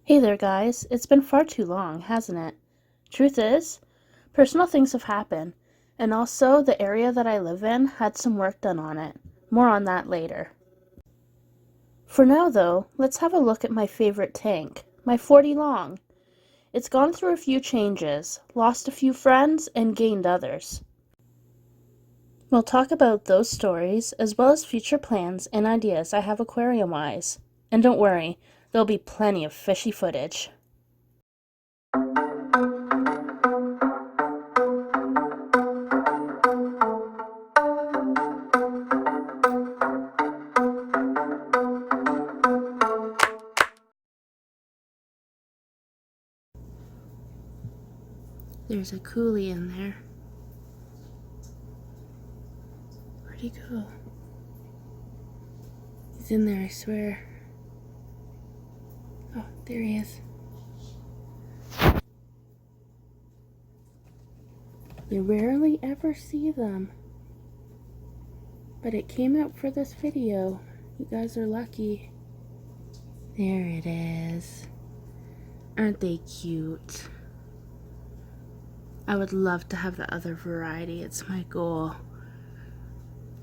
Hey there, guys. It's been far too long, hasn't it? Truth is, personal things have happened, and also the area that I live in had some work done on it. More on that later. For now, though, let's have a look at my favorite tank, my 40 long. It's gone through a few changes, lost a few friends, and gained others. We'll talk about those stories, as well as future plans and ideas I have aquarium-wise. And don't worry, there'll be plenty of fishy footage. There's a coolie in there. Where'd he go? He's in there, I swear. Oh, there he is. You rarely ever see them. But it came out for this video. You guys are lucky. There it is. Aren't they cute? I would love to have the other variety. It's my goal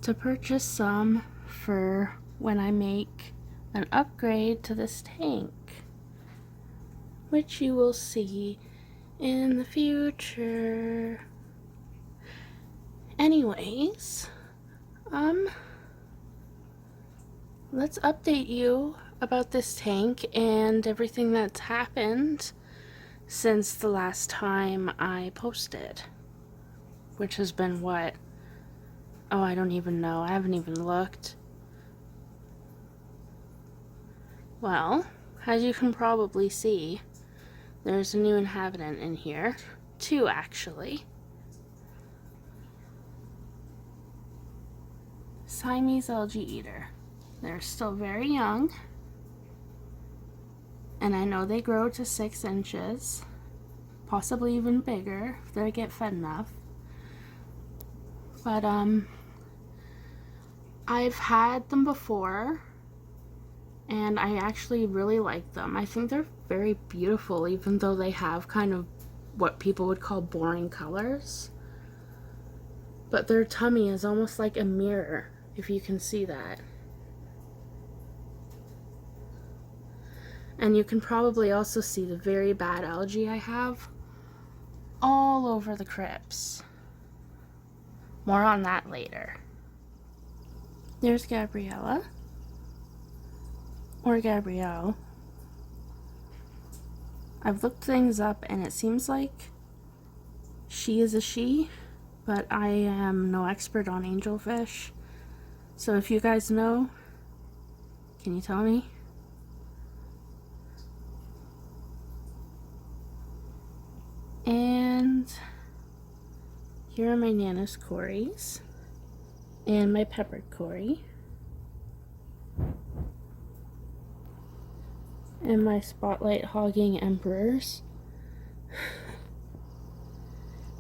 to purchase some for when I make an upgrade to this tank, which you will see in the future. Anyways, let's update you about this tank and everything that's happened since the last time I posted, which has been what? Oh, I don't even know. I haven't even looked. Well, as you can probably see, there's a new inhabitant in here. Two, actually. Siamese algae eater. They're still very young, and I know they grow to 6 inches, possibly even bigger if they get fed enough. But I've had them before, and I actually really like them. I think they're very beautiful, even though they have kind of what people would call boring colors. But their tummy is almost like a mirror, if you can see that. And you can probably also see the very bad algae I have all over the crypts. More on that later. There's Gabriella. Or Gabrielle. I've looked things up and it seems like she is a she, but I am no expert on angelfish. So if you guys know, can you tell me? And here are my Nana's Cories and my peppered Cory and my spotlight hogging emperors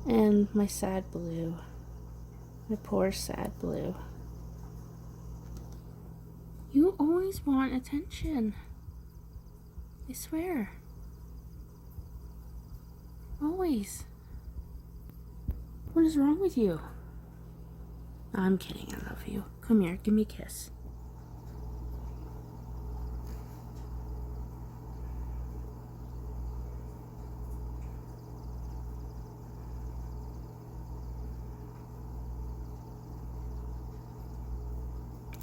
and my sad blue, my poor sad blue. You always want attention, I swear. Always. What is wrong with you? I'm kidding, I love you. Come here, give me a kiss.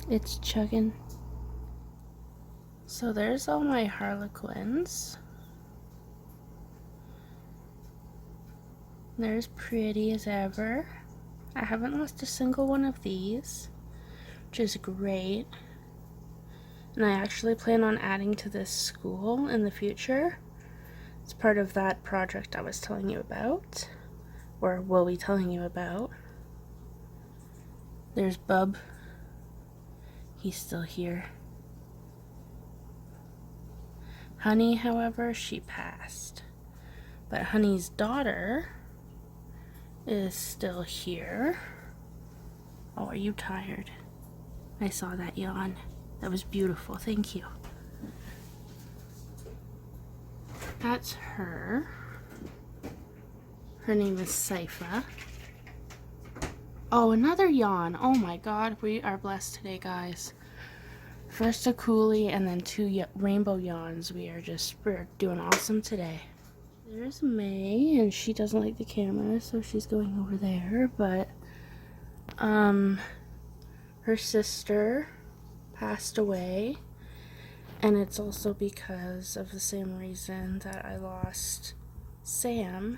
It's chugging. So there's all my harlequins. They're as pretty as ever. I haven't lost a single one of these, which is great. And I actually plan on adding to this school in the future. It's part of that project I was telling you about, or will be telling you about. There's Bub. He's still here. Honey, however, she passed. But Honey's daughter is still here. Oh, are you tired? I saw that yawn. That was beautiful. Thank you. That's her. Her name is Saifa. Oh, another yawn. Oh my god, we are blessed today, guys. First a coolie and then two rainbow yawns. We're doing awesome today. There's May, and she doesn't like the camera, so she's going over there, but her sister passed away, and it's also because of the same reason that I lost Sam.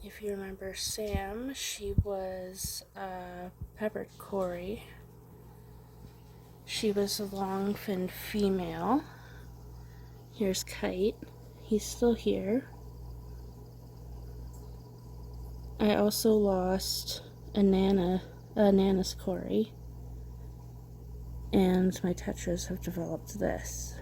If you remember Sam, she was a peppered Cory. She was a long-finned female. Here's Kite. He's still here. I also lost a Nana's Cory. And my tetras have developed this.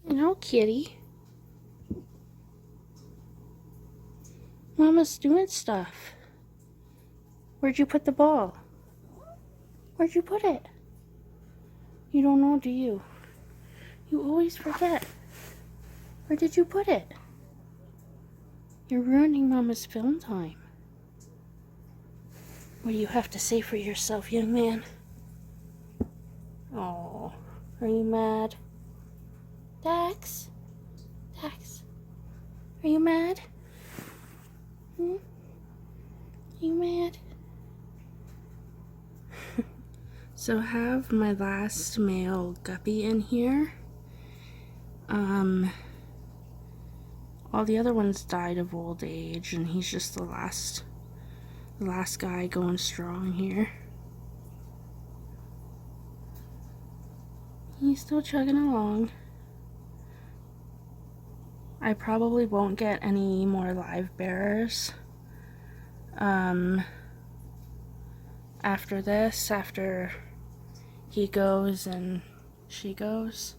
No, kitty. Mama's doing stuff. Where'd you put the ball? Where'd you put it? You don't know, do you? You always forget. Where did you put it? You're ruining Mama's film time. What do you have to say for yourself, young man? Oh, are you mad? Dax? Dax? Are you mad? Hmm? Are you mad? So I have my last male guppy in here. All the other ones died of old age, and he's just the last guy going strong here. He's still chugging along. I probably won't get any more live bearers after this, after he goes and she goes,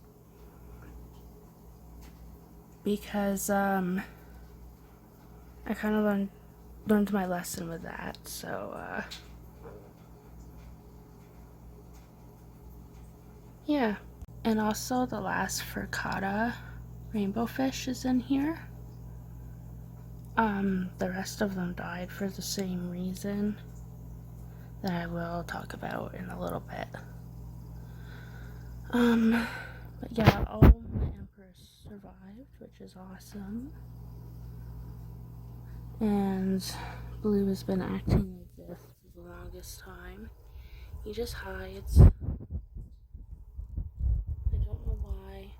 because I kind of learned my lesson with that. So yeah. And also the last furcata rainbow fish is in here. The rest of them died for the same reason that I will talk about in a little bit. But yeah, all my emperors survived, which is awesome. And Blue has been acting like this for the longest time. He just hides. I don't know why.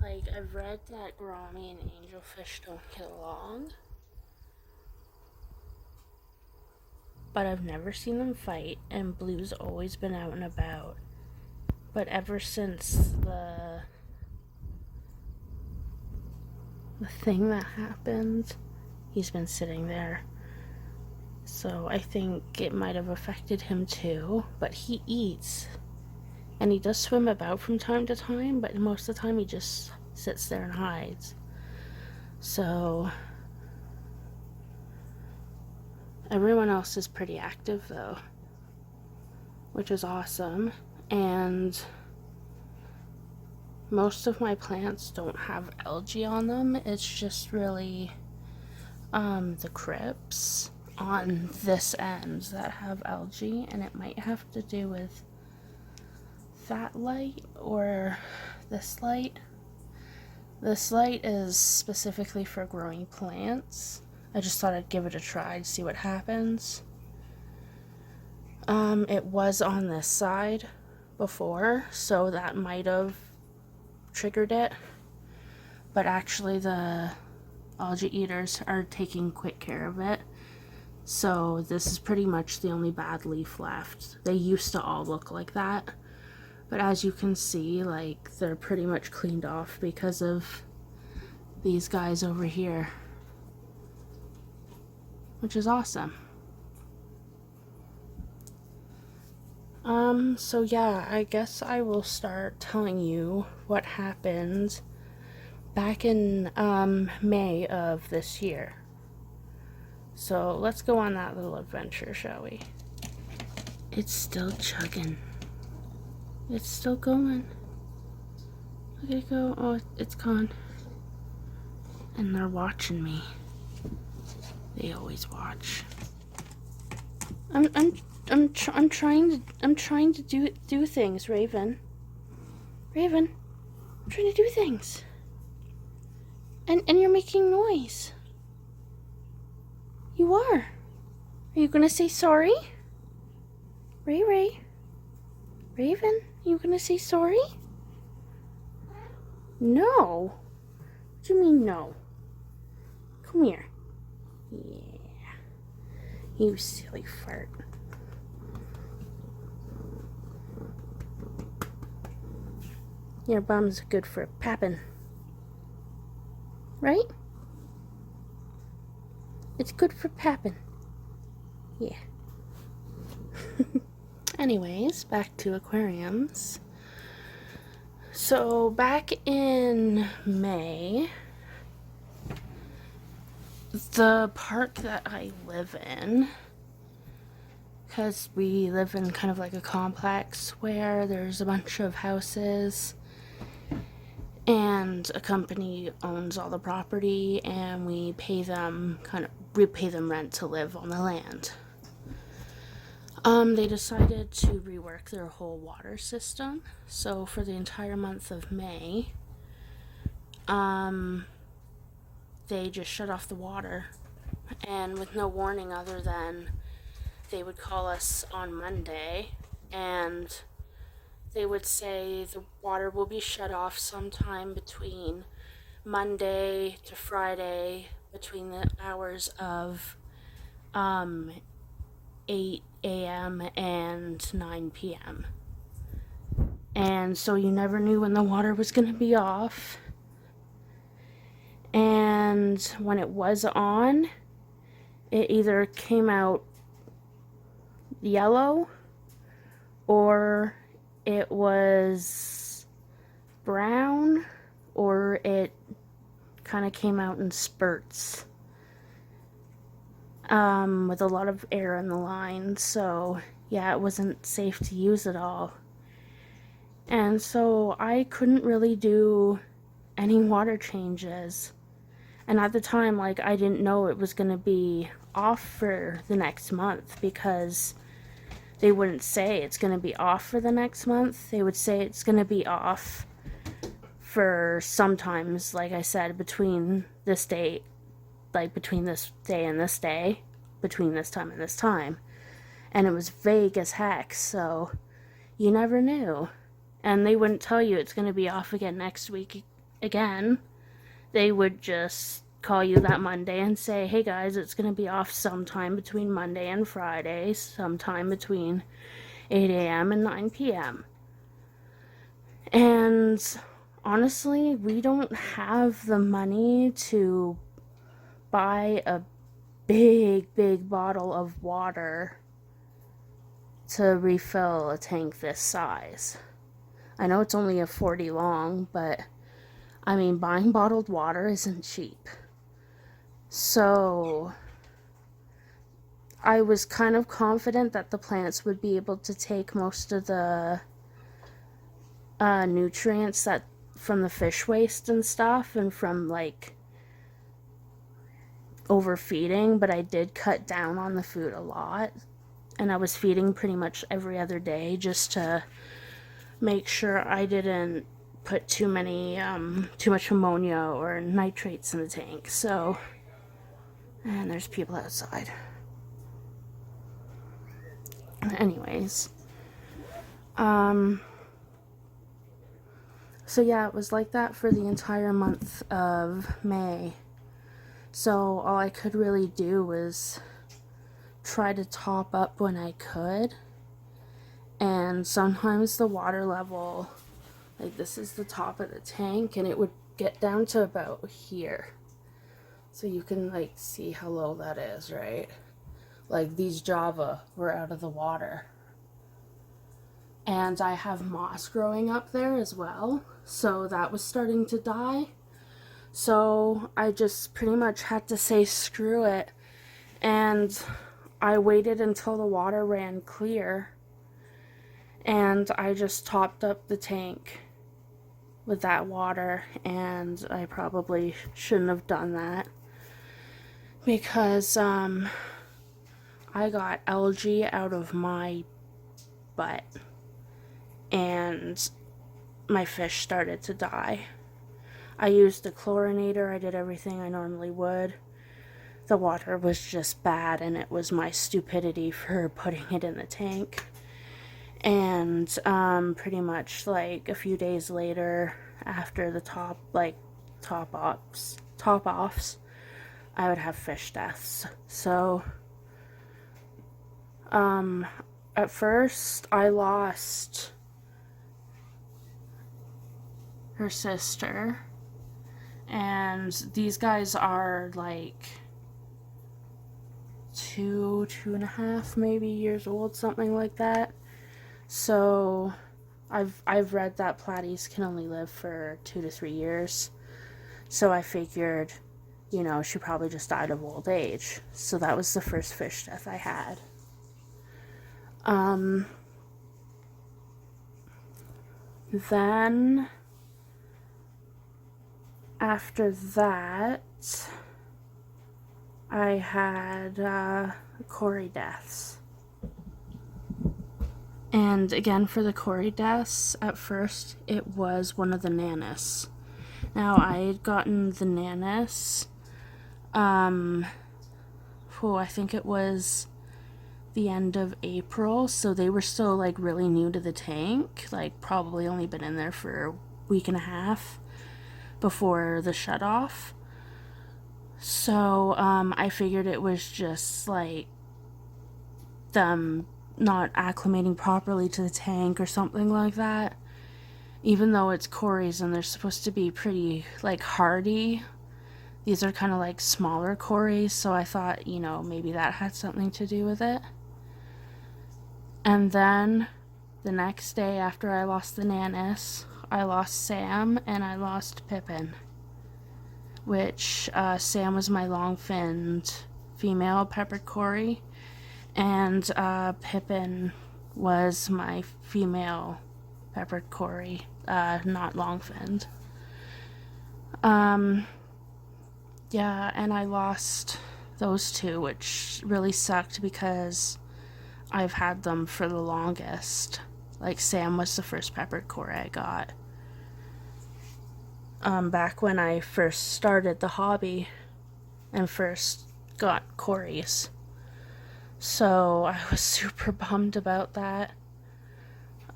Like, I've read that gourami and angelfish don't get along, but I've never seen them fight, and Blue's always been out and about. But ever since the thing that happened, he's been sitting there. So I think it might have affected him too, but he eats. And he does swim about from time to time, but most of the time he just sits there and hides. So everyone else is pretty active though, which is awesome. And most of my plants don't have algae on them. It's just really the crypts on this end that have algae, and it might have to do with that light or this light. This light is specifically for growing plants. I just thought I'd give it a try to see what happens. It was on this side before, so that might have triggered it. But actually the algae eaters are taking quick care of it. So this is pretty much the only bad leaf left. They used to all look like that. But as you can see, like, they're pretty much cleaned off because of these guys over here, which is awesome. So yeah, I guess I will start telling you what happened back in, May of this year. So let's go on that little adventure, shall we? It's still chugging. It's still going. Look at it go. Oh, it's gone. And they're watching me. They always watch. I'm trying to do things, Raven. Raven, I'm trying to do things. And you're making noise. You are. Are you gonna say sorry? Ray? Raven, are you gonna say sorry? No. What do you mean no? Come here. Yeah. You silly fart. Your bum's good for papping. Right? It's good for papping. Yeah. Anyways, back to aquariums. So back in May, the park that I live in, because we live in kind of like a complex where there's a bunch of houses and a company owns all the property, and we pay them rent to live on the land. They decided to rework their whole water system. So for the entire month of May, they just shut off the water, and with no warning other than they would call us on Monday and they would say the water will be shut off sometime between Monday to Friday between the hours of 8 a.m. and 9 p.m. And so you never knew when the water was going to be off. And when it was on, it either came out yellow or it was brown, or it kind of came out in spurts with a lot of air in the line. So yeah, it wasn't safe to use at all. And so I couldn't really do any water changes. And at the time, like, I didn't know it was going to be off for the next month, because they wouldn't say it's going to be off for the next month. They would say it's going to be off for sometimes, like I said, between this date, like between this day and this day, between this time and this time. And it was vague as heck, so you never knew. And they wouldn't tell you it's going to be off again next week again. They would just call you that Monday and say, hey guys, it's going to be off sometime between Monday and Friday, sometime between 8 a.m. and 9 p.m. And honestly, we don't have the money to buy a big bottle of water to refill a tank this size. I know it's only a 40 long, but I mean, buying bottled water isn't cheap. So I was kind of confident that the plants would be able to take most of the nutrients that from the fish waste and stuff, and from like overfeeding, but I did cut down on the food a lot, and I was feeding pretty much every other day just to make sure I didn't put too much ammonia or nitrates in the tank. So, and there's people outside. Anyways, so yeah, it was like that for the entire month of May. So all I could really do was try to top up when I could. And sometimes the water level, like this is the top of the tank, and it would get down to about here. So you can like see how low that is, right? Like these Java were out of the water. And I have moss growing up there as well, so that was starting to die. So I just pretty much had to say screw it, and I waited until the water ran clear, and I just topped up the tank with that water. And I probably shouldn't have done that because I got algae out of my butt and my fish started to die. I used a chlorinator, I did everything I normally would. The water was just bad, and it was my stupidity for putting it in the tank. And pretty much like a few days later, after the top offs, I would have fish deaths. So at first I lost her sister, and these guys are like 2.5 maybe years old, something like that. So I've read that platies can only live for 2 to 3 years. So I figured, she probably just died of old age. So that was the first fish death I had. Then after that, I had Cory deaths. And again, for the Cory deaths, at first it was one of the Nanas. Now, I had gotten the Nanas, I think it was the end of April, so they were still like really new to the tank, like probably only been in there for a week and a half before the shut off. So I figured it was just like them not acclimating properly to the tank or something like that. Even though it's Cory's and they're supposed to be pretty like hardy, these are kind of like smaller Cory's, so I thought, maybe that had something to do with it. And then the next day after I lost the Nanas, I lost Sam and I lost Pippin, which Sam was my long-finned female peppered Cory, and Pippin was my female peppered Cory, not long-finned. Yeah, and I lost those two, which really sucked because I've had them for the longest. Like, Sam was the first peppered Cory I got. Back when I first started the hobby and first got Cory's. So I was super bummed about that.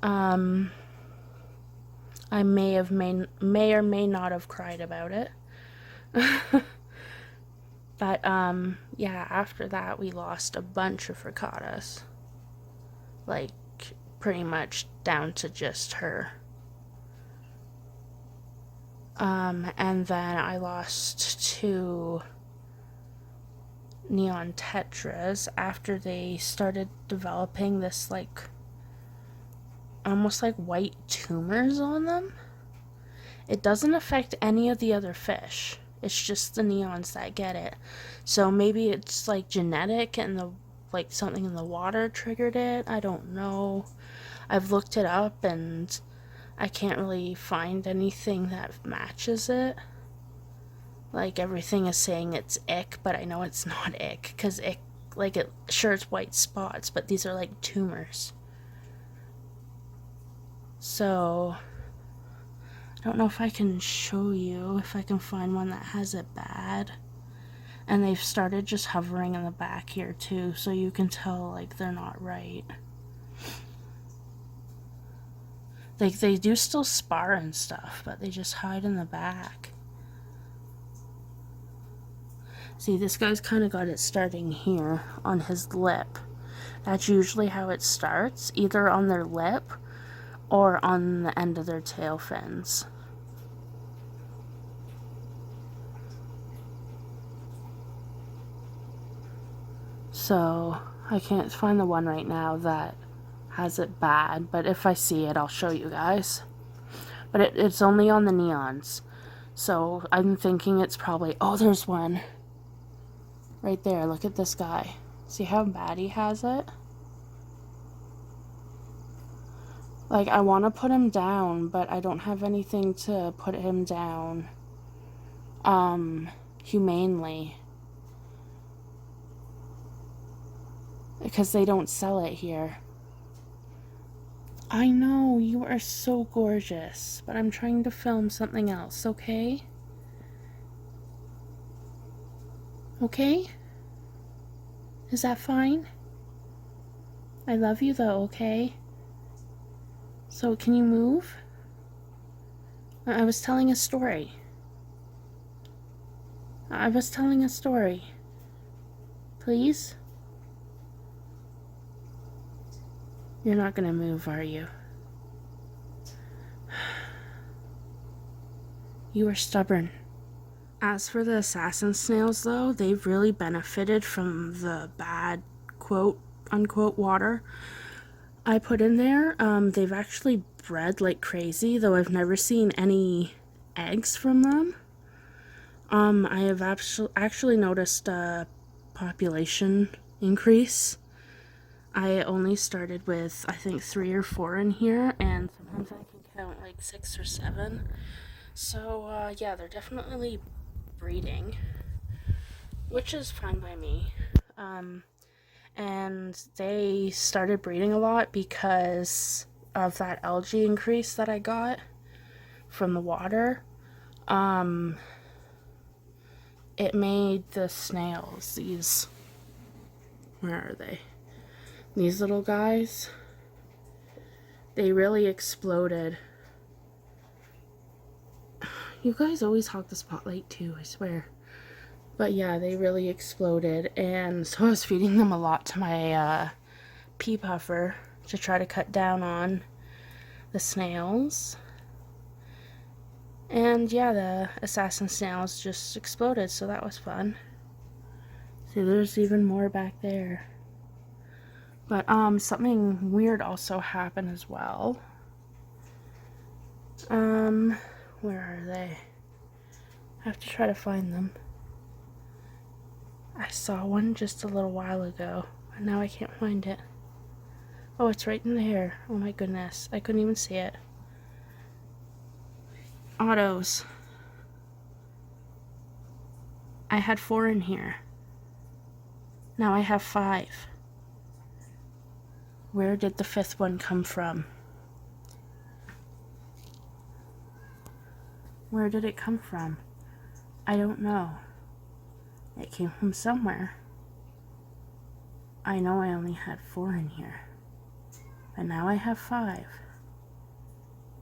I may or may not have cried about it. But yeah, after that we lost a bunch of ricotta's. Like, pretty much down to just her. And then I lost 2 neon tetras after they started developing this like almost like white tumors on them. It doesn't affect any of the other fish. It's just the neons that get it. So maybe it's like genetic and the like something in the water triggered it. I don't know. I've looked it up and I can't really find anything that matches it. Like, everything is saying it's ick, but I know it's not ick, because ick, like, sure, it's white spots, but these are like tumors. So I don't know if I can show you, if I can find one that has it bad. And they've started just hovering in the back here too, so you can tell like they're not right. Like, they do still spar and stuff, but they just hide in the back. See, this guy's kind of got it starting here on his lip. That's usually how it starts, either on their lip or on the end of their tail fins. So I can't find the one right now that has it bad, but if I see it, I'll show you guys. But it's only on the neons. So I'm thinking it's probably, oh, there's one. Right there, look at this guy. See how bad he has it? Like, I want to put him down, but I don't have anything to put him down, humanely. Because they don't sell it here. I know, you are so gorgeous, but I'm trying to film something else, okay? Okay? Is that fine? I love you though, okay? So can you move? I was telling a story. I was telling a story. Please? You're not gonna move, are you? You are stubborn. As for the assassin snails, though, they've really benefited from the bad quote-unquote water I put in there. They've actually bred like crazy, though I've never seen any eggs from them. I have actually noticed a population increase. I only started with, I think, 3 or 4 in here, and sometimes I can count like 6 or 7. So, yeah, they're definitely breeding, which is fine by me. And they started breeding a lot because of that algae increase that I got from the water. It made the snails, these, where are they? These little guys, they really exploded. You guys always hog the spotlight too, I swear. But yeah, they really exploded, and so I was feeding them a lot to my pea puffer to try to cut down on the snails. And yeah, the assassin snails just exploded, so that was fun. See, there's even more back there. But something weird also happened as well. Where are they? I have to try to find them. I saw one just a little while ago, and now I can't find it. Oh, it's right in there. Oh my goodness, I couldn't even see it. Autos. I had 4 in here. Now I have 5. Where did the 5th one come from? Where did it come from? I don't know. It came from somewhere. I know I only had 4 in here, but now I have 5.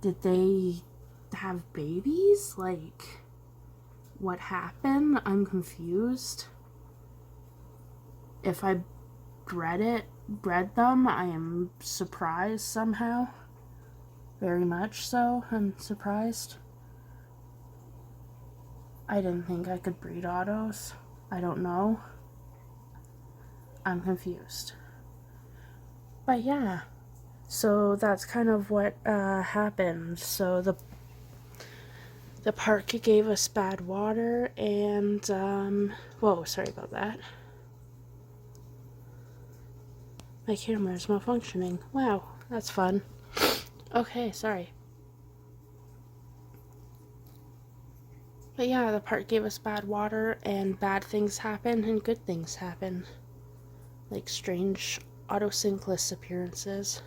Did they have babies? Like, what happened? I'm confused. If I bred them, I am surprised somehow. Very much so, I'm surprised. I didn't think I could breed autos. I don't know. I'm confused. But yeah, so that's kind of what happened. So the park gave us bad water, and whoa, sorry about that. My camera is malfunctioning. Wow, that's fun. Okay, sorry. But yeah, the park gave us bad water, and bad things happen and good things happen. Like strange autosynclus appearances.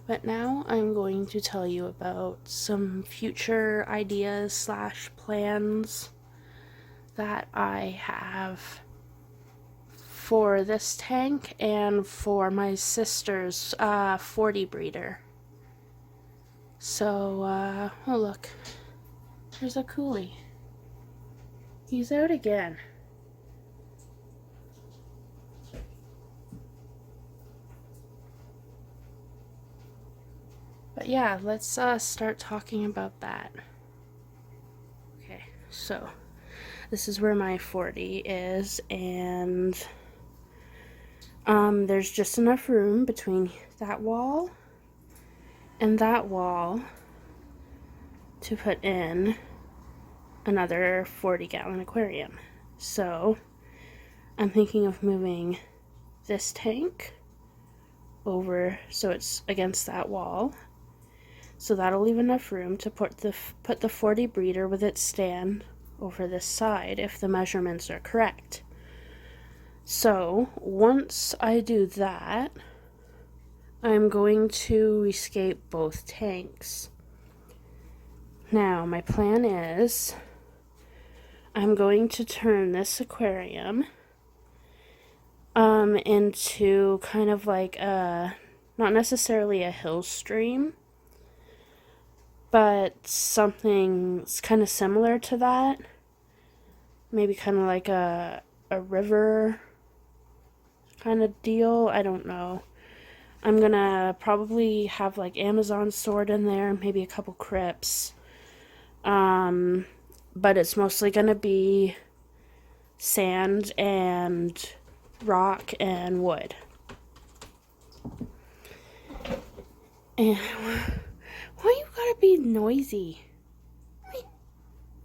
But now I'm going to tell you about some future ideas / plans that I have for this tank and for my sister's 40 breeder. So, oh look, there's a coolie. He's out again. But yeah, let's start talking about that. Okay, so this is where my 40 is, and There's just enough room between that wall and that wall to put in another 40-gallon aquarium. So I'm thinking of moving this tank over so it's against that wall. So that'll leave enough room to put the 40 breeder with its stand over this side if the measurements are correct. So once I do that, I'm going to rescape both tanks. Now my plan is I'm going to turn this aquarium into kind of like a, not necessarily a hill stream, but something kind of similar to that. Maybe kind of like a river kind of deal. I don't know. I'm gonna probably have like Amazon stored in there, maybe a couple crypts. But it's mostly gonna be sand and rock and wood. And why you gotta be noisy?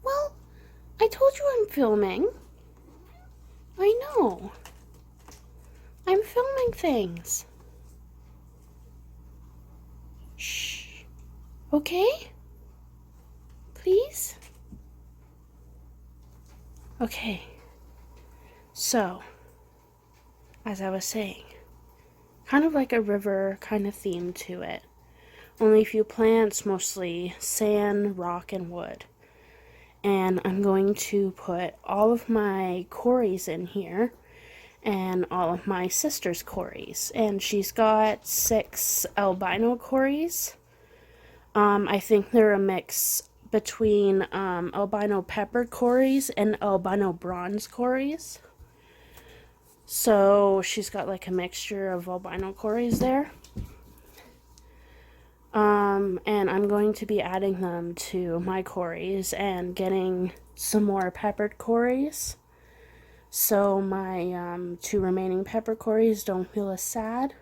Well, I told you I'm filming. I know. I'm filming things. Shh. Okay? Please? Okay. So, as I was saying, kind of like a river kind of theme to it. Only a few plants, mostly sand, rock, and wood. And I'm going to put all of my cories in here and all of my sister's cories. And she's got 6 albino cories. I think they're a mix between albino pepper cories and albino bronze cories. So she's got like a mixture of albino cories there. And I'm going to be adding them to my cories and getting some more peppered cories. So my 2 remaining pepper cories don't feel as sad.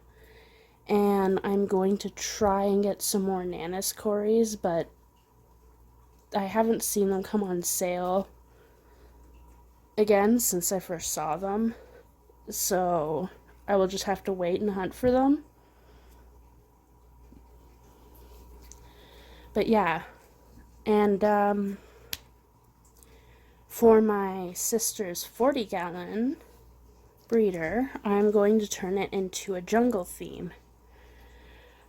And I'm going to try and get some more Nanis cories, but I haven't seen them come on sale again since I first saw them. So I will just have to wait and hunt for them. But yeah, and for my sister's 40-gallon breeder, I'm going to turn it into a jungle theme.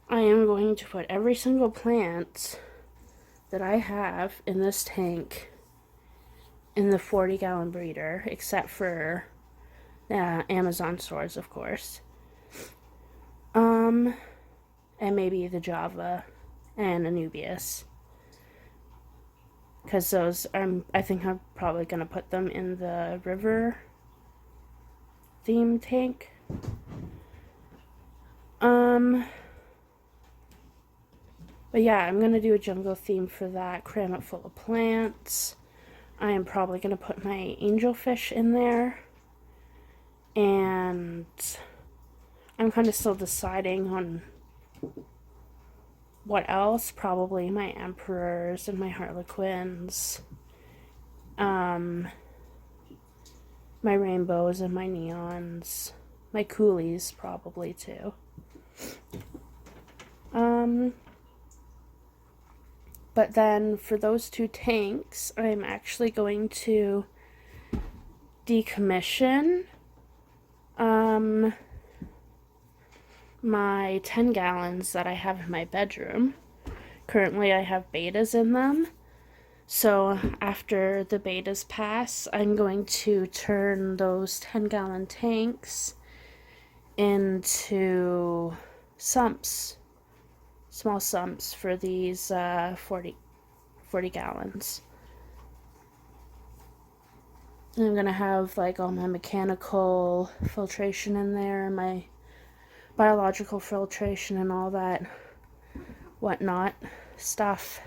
I am going to put every single plant that I have in this tank in the 40-gallon breeder, except for Amazon stores, of course. And maybe the Java and Anubias. Because those I think I'm probably going to put them in the river theme tank. But yeah, I'm going to do a jungle theme for that, cram it full of plants. I am probably going to put my angelfish in there. And I'm kind of still deciding on what else. Probably my emperors and my harlequins. My rainbows and my neons. My coolies probably too. But then for those 2 tanks, I'm actually going to decommission my 10 gallons that I have in my bedroom. Currently I have betas in them. So after the betas pass, I'm going to turn those 10-gallon tanks into sumps. Small sumps for these 40 gallons. And I'm gonna have like all my mechanical filtration in there, my biological filtration and all that whatnot stuff.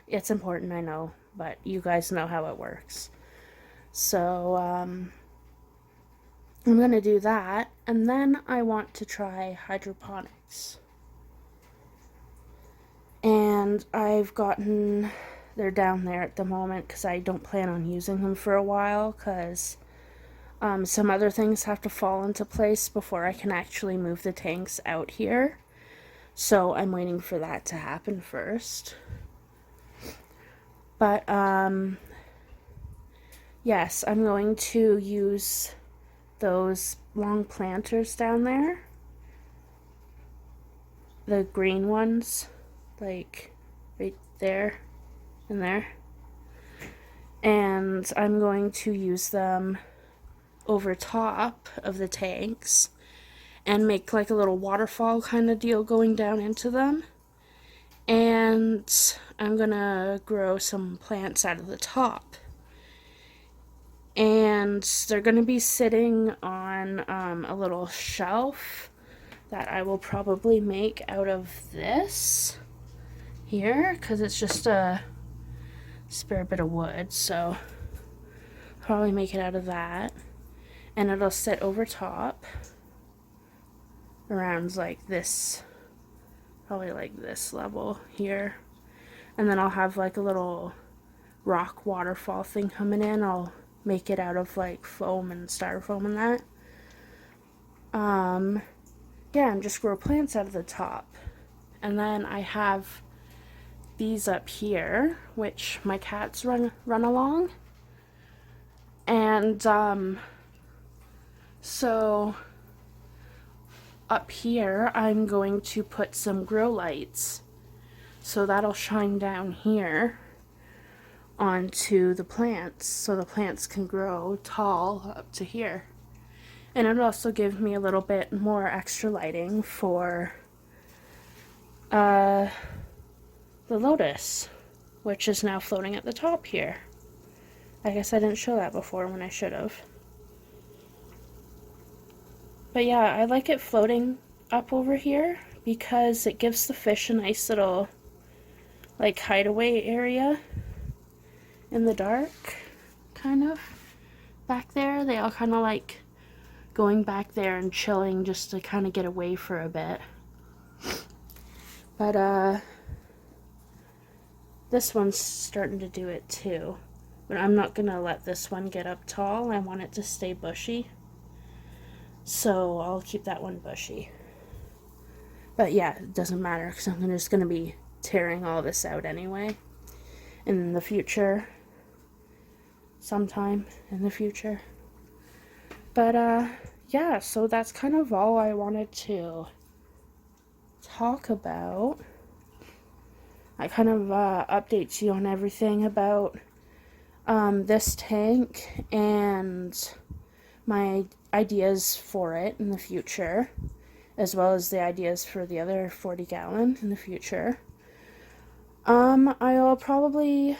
It's important, I know, but you guys know how it works. So I'm going to do that, and then I want to try hydroponics. And they're down there at the moment because I don't plan on using them for a while because some other things have to fall into place before I can actually move the tanks out here. So I'm waiting for that to happen first. But yes, I'm going to use those long planters down there. The green ones, like right there and there. And I'm going to use them over top of the tanks and make like a little waterfall kind of deal going down into them. And I'm gonna grow some plants out of the top. And they're gonna be sitting on a little shelf that I will probably make out of this here because it's just a spare bit of wood, so probably make it out of that. And it'll sit over top around like this, probably like this level here. And then I'll have like a little rock waterfall thing coming in. I'll make it out of like foam and styrofoam and that. Yeah, and just grow plants out of the top. And then I have these up here, which my cats run along. And so up here I'm going to put some grow lights, so that'll shine down here onto the plants so the plants can grow tall up to here. And it'll also give me a little bit more extra lighting for the lotus, which is now floating at the top here. I guess I didn't show that before when I should have. But yeah, I like it floating up over here because it gives the fish a nice little like hideaway area in the dark, kind of back there. They all kind of like going back there and chilling just to kind of get away for a bit. But this one's starting to do it too. But I'm not gonna let this one get up tall. I want it to stay bushy. So I'll keep that one bushy. But yeah, it doesn't matter because I'm just gonna be tearing all this out anyway in the future, sometime in the future. But yeah, so that's kind of all I wanted to talk about. I kind of update you on everything about this tank and my ideas for it in the future, as well as the ideas for the other 40 gallon in the future. I'll probably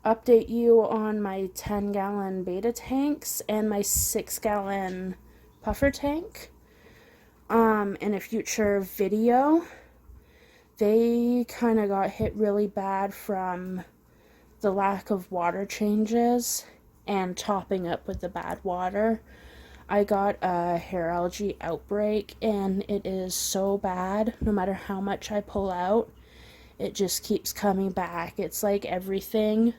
update you on my 10 gallon beta tanks and my 6 gallon puffer tank in a future video. They kind of got hit really bad from the lack of water changes and topping up with the bad water. I got a hair algae outbreak and it is so bad. No matter how much I pull out, it just keeps coming back. It's like everything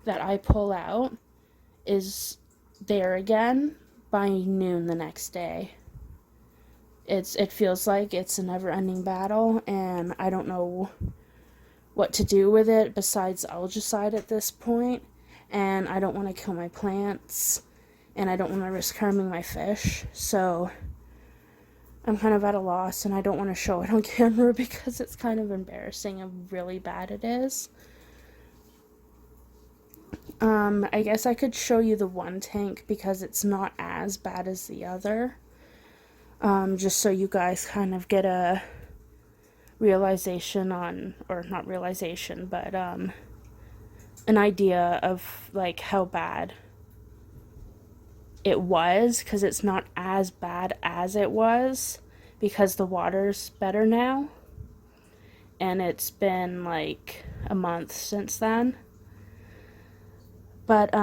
that I pull out is there again by noon the next day. It feels like it's a never-ending battle, and I don't know what to do with it besides algicide at this point. And I don't want to kill my plants, and I don't want to risk harming my fish, so I'm kind of at a loss, and I don't want to show it on camera because it's kind of embarrassing how really bad it is. I guess I could show you the one tank because it's not as bad as the other, just so you guys kind of get a realization on, or not realization, but an idea of like how bad it was, because it's not as bad as it was because the water's better now, and it's been like a month since then. But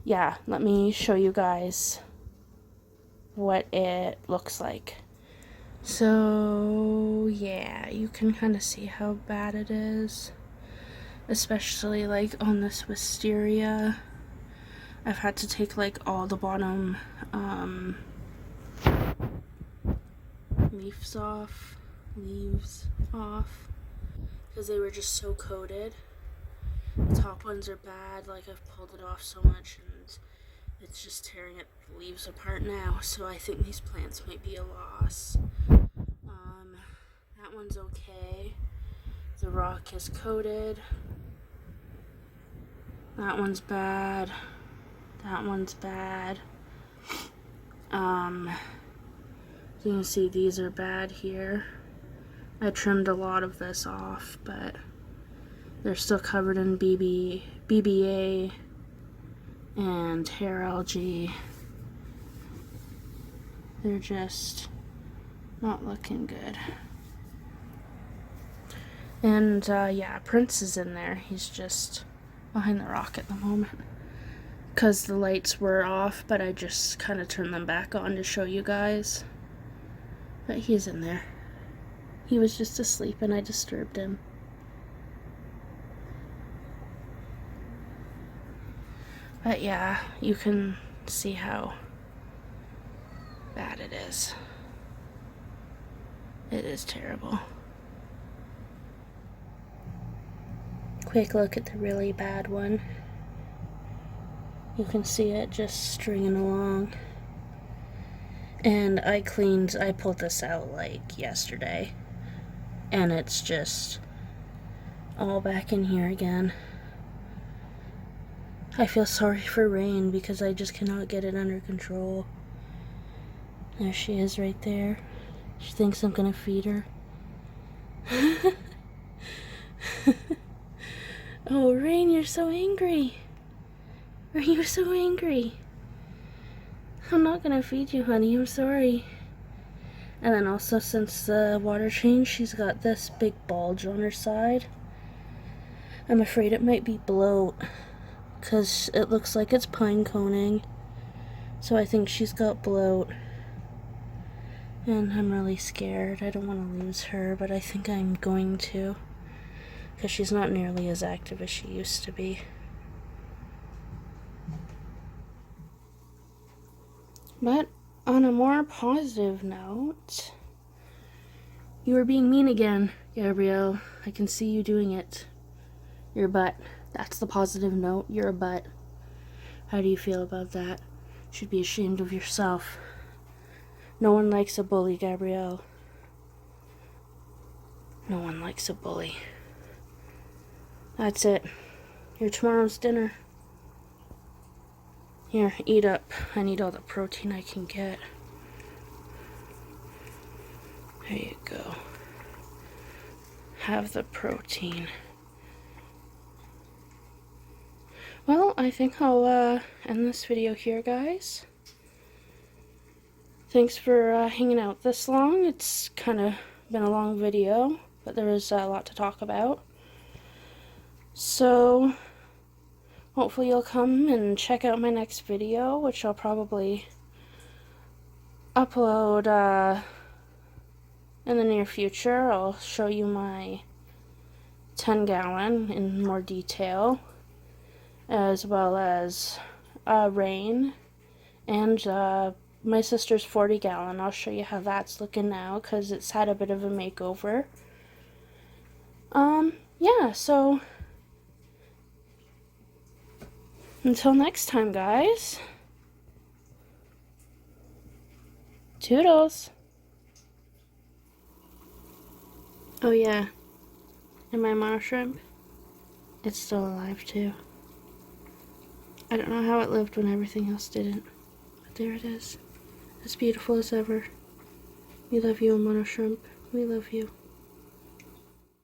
yeah, let me show you guys what it looks like. So yeah, you can kind of see how bad it is, especially like on this wisteria. I've had to take like all the bottom leaves off because they were just so coated. The top ones are bad, like I've pulled it off so much and it's just tearing the leaves apart now, so I think these plants might be a loss. That one's okay. The rock is coated. That one's bad. That one's bad. You can see these are bad here. I trimmed a lot of this off, but they're still covered in BBA and hair algae. They're just not looking good. And yeah, Prince is in there. He's just behind the rock at the moment because the lights were off, but I just kind of turned them back on to show you guys. But he's in there. He was just asleep and I disturbed him. But yeah, you can see how bad it is. It is terrible. Quick look at the really bad one. You can see it just stringing along. And I pulled this out like yesterday. And it's just all back in here again. I feel sorry for Rain because I just cannot get it under control. There she is right there. She thinks I'm gonna feed her. Oh, Rain, you're so angry. Are you so angry? I'm not gonna feed you, honey. I'm sorry. And then also, since the water change, she's got this big bulge on her side. I'm afraid it might be bloat because it looks like it's pine coning. So I think she's got bloat. And I'm really scared. I don't want to lose her, but I think I'm going to because she's not nearly as active as she used to be. But on a more positive note, you are being mean again, Gabrielle. I can see you doing it. Your butt. That's the positive note. You're a butt. How do you feel about that? You should be ashamed of yourself. No one likes a bully, Gabrielle. No one likes a bully. That's it. Your tomorrow's dinner. Here, eat up. I need all the protein I can get. There you go. Have the protein. Well, I think I'll end this video here, guys. Thanks for hanging out this long. It's kind of been a long video, but there was a lot to talk about. So, hopefully you'll come and check out my next video, which I'll probably upload in the near future. I'll show you my 10-gallon in more detail, as well as Rain and my sister's 40-gallon. I'll show you how that's looking now because it's had a bit of a makeover. Yeah, so until next time, guys. Toodles. Oh yeah, and my mono shrimp, it's still alive too. I don't know how it lived when everything else didn't, but there it is, as beautiful as ever. We love you, mono shrimp. We love you.